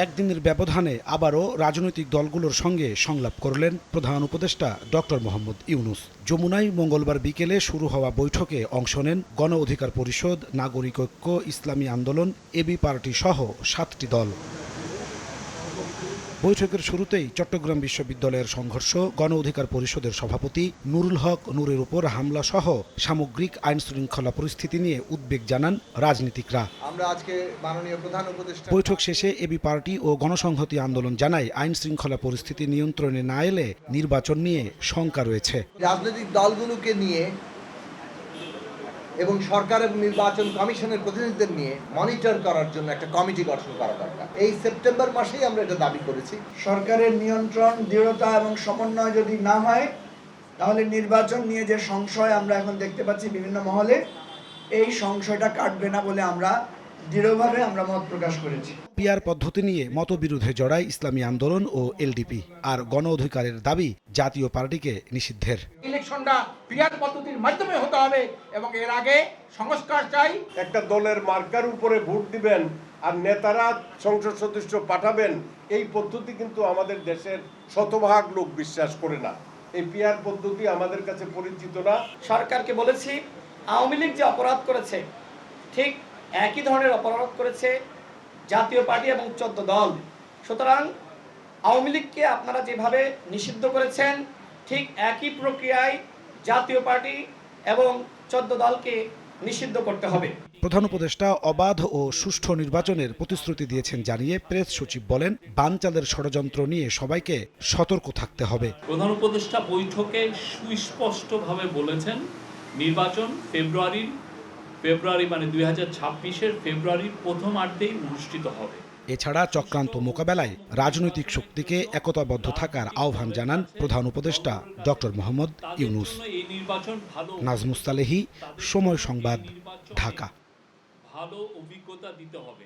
একদিনের ব্যবধানে আবারও রাজনৈতিক দলগুলোর সঙ্গে সংলাপ করলেন প্রধান উপদেষ্টা ডক্টর মোহাম্মদ ইউনূস। যমুনায় মঙ্গলবার বিকেলে শুরু হওয়া বৈঠকে অংশ নেন গণ অধিকার পরিষদ, নাগরিক ঐক্য, ইসলামী আন্দোলন, এবি পার্টি সহ ৭টি দল। বৈঠকের শুরুতেই চট্টগ্রাম বিশ্ববিদ্যালয়ের সংঘর্ষ, গণ অধিকার পরিষদের সভাপতি নুরুল হক নূরের উপর হামলা সহ সামগ্রিক আইন শৃঙ্খলা পরিস্থিতি নিয়ে উদ্বেগ জানান রাজনীতিকরা। আমরা আজকে মাননীয় প্রধান উপদেষ্টা বৈঠক শেষে এবি পার্টি ও গণসংহতি আন্দোলন জানায় আইন শৃঙ্খলা পরিস্থিতি নিয়ন্ত্রণে না এলে নির্বাচন নিয়ে শঙ্কা রয়েছে। রাজনৈতিক দলগুলোকে নিয়ে এবং সরকার এবং নির্বাচন কমিশনের প্রতিনিধিদের নিয়ে মনিটর করার জন্য একটা কমিটি গঠন করা দরকার। এই সেপ্টেম্বর মাসেই আমরা এটা দাবি করেছি। সরকারের নিয়ন্ত্রণ, দৃঢ়তা এবং সমন্বয় যদি না হয় তাহলে নির্বাচন নিয়ে যে সংশয় আমরা এখন দেখতে পাচ্ছি বিভিন্ন মহলে, এই সংশয়টা কাটবে না বলে আমরা দৃঢ়ভাবে মত প্রকাশ করেছি। পিআর পদ্ধতি নিয়ে মতবিরোধে জড়ায় ইসলামী আন্দোলন ও এলডিপি, আর গণ অধিকারের দাবি জাতীয় পার্টিকে নিষিদ্ধের। ইলেকশনটা পিআর পদ্ধতির মাধ্যমে হতে হবে এবং এর আগে সংস্কার চাই। একটা দলের মার্কার উপরে ভোট দিবেন আর নেতারা সংসদ সদস্য পাঠাবেন, এই পদ্ধতি কিন্তু আমাদের দেশের শতভাগ লোক বিশ্বাস করে না। এই পিআর পদ্ধতি আমাদের কাছে পরিচিত না। সরকারকে বলেছি আওয়ামী লীগ যে অপরাধ করেছে ঠিক একই ধরনের অপরাধ করেছে জাতীয় পার্টি এবং 14 দল। সুতরাং আওয়ামী লীগকে আপনারা যেভাবে নিষিদ্ধ করেছেন ঠিক একই প্রক্রিয়ায় জাতীয় পার্টি এবং 14 দলকে নিষিদ্ধ করতে হবে। প্রধান উপদেষ্টা অবাধ ও সুষ্ঠু নির্বাচনের প্রতিশ্রুতি দিয়েছেন জানিয়ে প্রেস সচিব বলেন, বানচালের ষড়যন্ত্র নিয়ে সবাইকে সতর্ক থাকতে হবে। প্রধান উপদেষ্টা বৈঠকে সুস্পষ্টভাবে বলেছেন নির্বাচন ফেব্রুয়ারি মানে 2026-এর ফেব্রুয়ারির প্রথমার্ধেই অনুষ্ঠিত হবে। এছাড়া চক্রান্ত মোকাবেলায় রাজনৈতিক শক্তিকে একতাবদ্ধ থাকার আহ্বান জানান প্রধান উপদেষ্টা ডক্টর মোহাম্মদ ইউনূস। নাজমুস সালেহী, সময় সংবাদ, ঢাকা। ভালো অভিজ্ঞতা দিতে হবে।